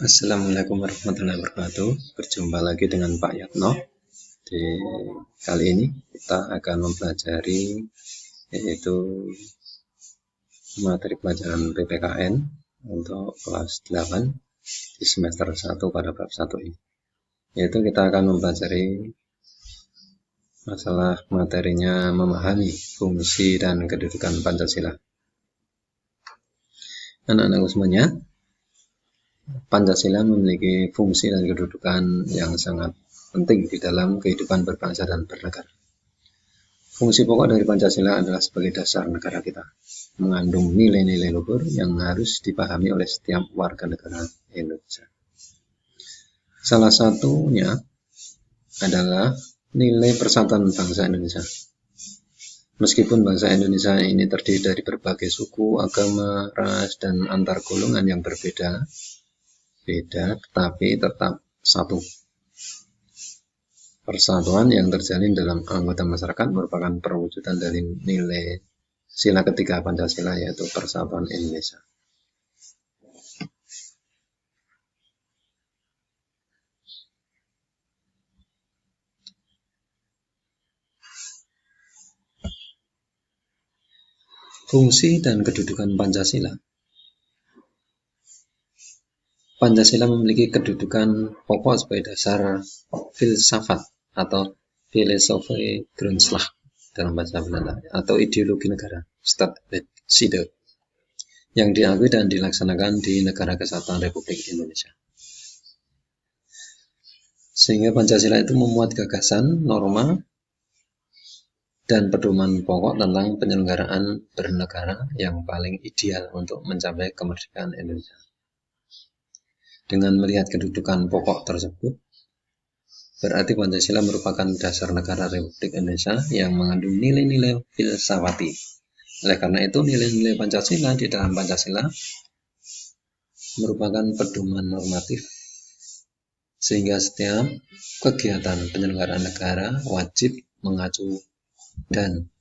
Assalamualaikum warahmatullahi wabarakatuh. Berjumpa lagi dengan Pak Yatno. Di kali ini kita akan mempelajari yaitu materi pelajaran PPKN untuk kelas 8 di semester 1 pada bab 1 ini. Yaitu kita akan mempelajari masalah materinya memahami fungsi dan kedudukan Pancasila. Anak-anakku semuanya, Pancasila memiliki fungsi dan kedudukan yang sangat penting di dalam kehidupan berbangsa dan bernegara. Fungsi pokok dari Pancasila adalah sebagai dasar negara kita, mengandung nilai-nilai luhur yang harus dipahami oleh setiap warga negara Indonesia. Salah satunya adalah nilai persatuan bangsa Indonesia. Meskipun bangsa Indonesia ini terdiri dari berbagai suku, agama, ras, dan antar golongan yang berbeda, tetapi tetap satu. Persatuan yang terjalin dalam anggota masyarakat merupakan perwujudan dari nilai sila ketiga Pancasila, yaitu persatuan Indonesia. Fungsi dan kedudukan Pancasila. Pancasila memiliki kedudukan pokok sebagai dasar filsafat atau filosofi grondslag dalam bahasa Belanda, atau ideologi negara, Staatsbeside, yang diakui dan dilaksanakan di Negara Kesatuan Republik Indonesia. Sehingga Pancasila itu memuat gagasan, norma, dan pedoman pokok tentang penyelenggaraan bernegara yang paling ideal untuk mencapai kemerdekaan Indonesia. Dengan melihat kedudukan pokok tersebut, berarti Pancasila merupakan dasar negara Republik Indonesia yang mengandung nilai-nilai filsafati. Oleh karena itu, nilai-nilai Pancasila di dalam Pancasila merupakan pedoman normatif, sehingga setiap kegiatan penyelenggaraan negara wajib mengacu dan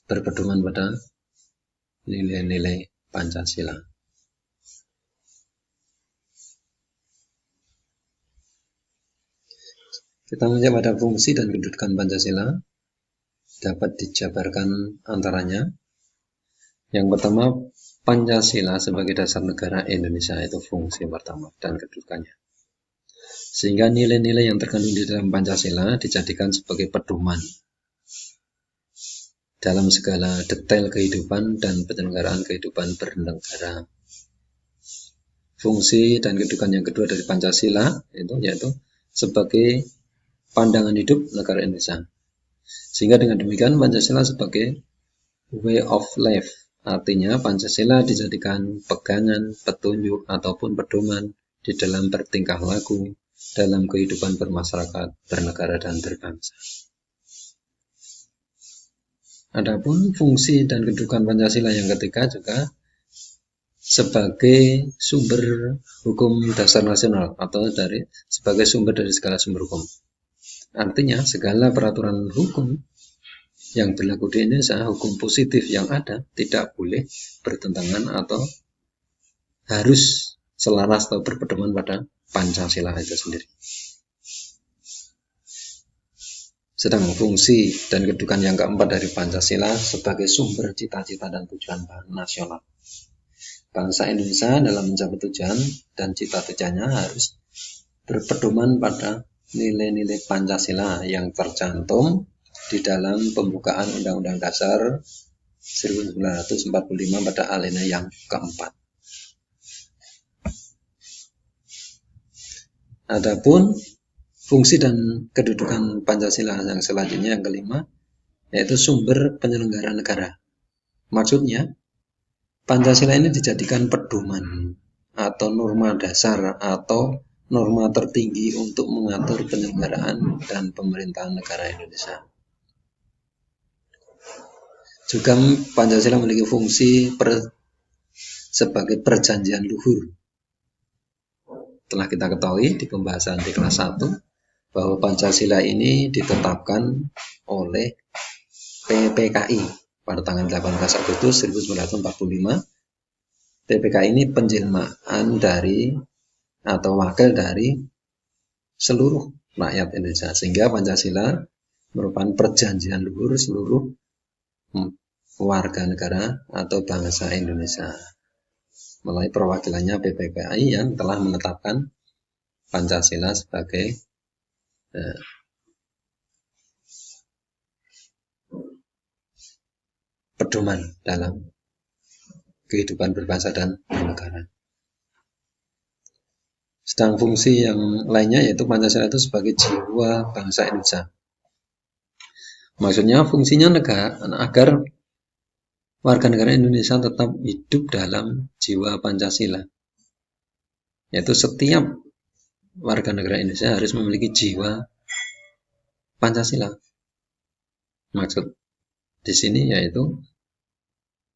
berpedoman pada nilai-nilai Pancasila. Kita melihat pada fungsi dan kedudukan Pancasila dapat dijabarkan antaranya. Yang pertama, Pancasila sebagai dasar negara Indonesia, itu fungsi pertama dan kedudukannya. Sehingga nilai-nilai yang terkandung di dalam Pancasila dijadikan sebagai pedoman dalam segala detail kehidupan dan penyelenggaraan kehidupan bernegara. Fungsi dan kedudukan yang kedua dari Pancasila yaitu sebagai pandangan hidup negara Indonesia. Sehingga dengan demikian Pancasila sebagai way of life, artinya Pancasila dijadikan pegangan, petunjuk, ataupun pedoman di dalam bertingkah laku dalam kehidupan bermasyarakat, bernegara, dan berbangsa. Adapun fungsi dan kedudukan Pancasila yang ketiga juga sebagai sumber hukum dasar nasional, atau sebagai sumber dari segala sumber hukum. Artinya segala peraturan hukum yang berlaku di Indonesia, hukum positif yang ada, tidak boleh bertentangan atau harus selaras atau berpedoman pada Pancasila itu sendiri. Sedang fungsi dan kedudukan yang keempat dari Pancasila sebagai sumber cita-cita dan tujuan nasional. Bangsa Indonesia dalam mencapai tujuan dan cita-citanya harus berpedoman pada nilai-nilai Pancasila yang tercantum di dalam pembukaan Undang-Undang Dasar 1945 pada alinea yang keempat. Adapun fungsi dan kedudukan Pancasila yang selanjutnya yang kelima, yaitu sumber penyelenggaraan negara. Maksudnya, Pancasila ini dijadikan pedoman atau norma dasar atau norma tertinggi untuk mengatur penyelenggaraan dan pemerintahan negara Indonesia. Juga Pancasila memiliki fungsi sebagai perjanjian luhur. Telah kita ketahui di pembahasan di kelas 1 bahwa Pancasila ini ditetapkan oleh PPKI pada tanggal 18 Agustus 1945 TPK ini penjelmaan dari atau wakil dari seluruh rakyat Indonesia, sehingga Pancasila merupakan perjanjian luhur seluruh warga negara atau bangsa Indonesia melalui perwakilannya PPKI yang telah menetapkan Pancasila sebagai pedoman dalam kehidupan berbangsa dan bernegara. Sedang fungsi yang lainnya yaitu Pancasila itu sebagai jiwa bangsa Indonesia. Maksudnya fungsinya agar warga negara Indonesia tetap hidup dalam jiwa Pancasila. Yaitu setiap warga negara Indonesia harus memiliki jiwa Pancasila. Maksud di sini yaitu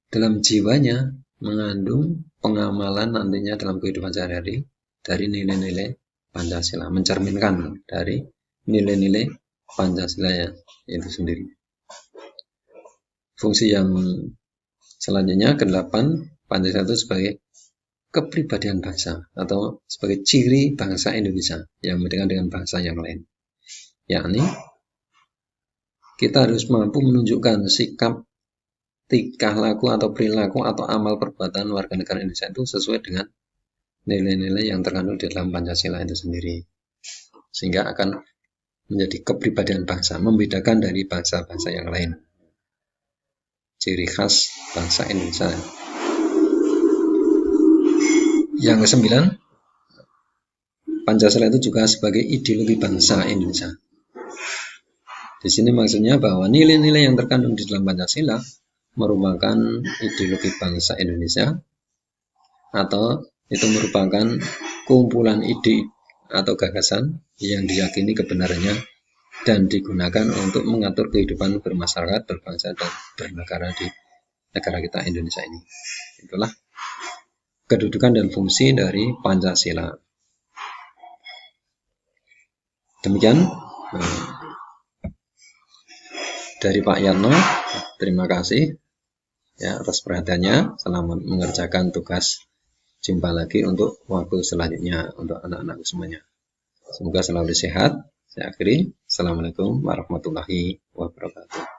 dalam jiwanya mengandung pengamalan nantinya dalam kehidupan sehari-hari dari nilai-nilai Pancasila, mencerminkan dari nilai-nilai Pancasila itu sendiri. Fungsi yang selanjutnya ke-8, Pancasila itu sebagai kepribadian bangsa atau sebagai ciri bangsa Indonesia yang membedakan dengan bangsa yang lain. Yakni kita harus mampu menunjukkan sikap, tingkah laku atau perilaku atau amal perbuatan warga negara Indonesia itu sesuai dengan nilai-nilai yang terkandung di dalam Pancasila itu sendiri. Sehingga akan menjadi kepribadian bangsa, membedakan dari bangsa-bangsa yang lain. Ciri khas bangsa Indonesia. Yang ke-9, Pancasila itu juga sebagai ideologi bangsa Indonesia. Di sini maksudnya bahwa nilai-nilai yang terkandung di dalam Pancasila merupakan ideologi bangsa Indonesia, atau itu merupakan kumpulan ide atau gagasan yang diyakini kebenarannya dan digunakan untuk mengatur kehidupan bermasyarakat, berbangsa, dan bernegara di negara kita Indonesia ini. Itulah kedudukan dan fungsi dari Pancasila. Demikian dari Pak Yatno, terima kasih ya atas perhatiannya. Selamat mengerjakan tugas. Jumpa lagi untuk waktu selanjutnya untuk anak-anak semuanya. Semoga selalu sehat. Saya akhiri. Assalamualaikum warahmatullahi wabarakatuh.